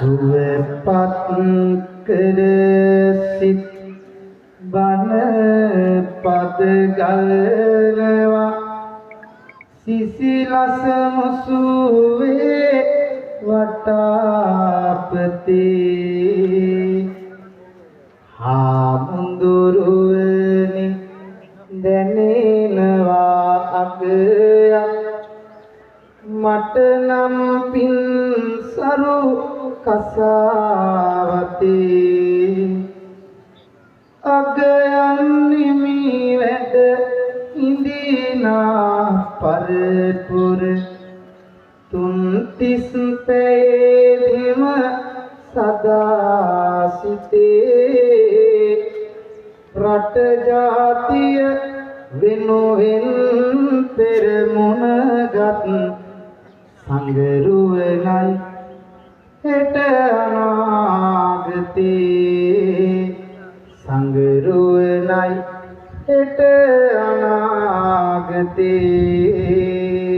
සුවපත් කර සිත් බණ පද ගල්වා සිසිලස මුසුවේ වටාපතේ හාමුදුරුවනි දැනෙනවා අගයක් මට නම් පින් සරු කසාවතේ අගයන් නිමි වැඩ ඉඳිනා පරපුර තුන්තිස් පෙදිම සදා සිතේ රට ජාතිය වෙනුවෙන් පෙරමුණගත් සංගරුවනයි හෙට අනාගතේ සංගරුවනයි හෙට අනාගතේ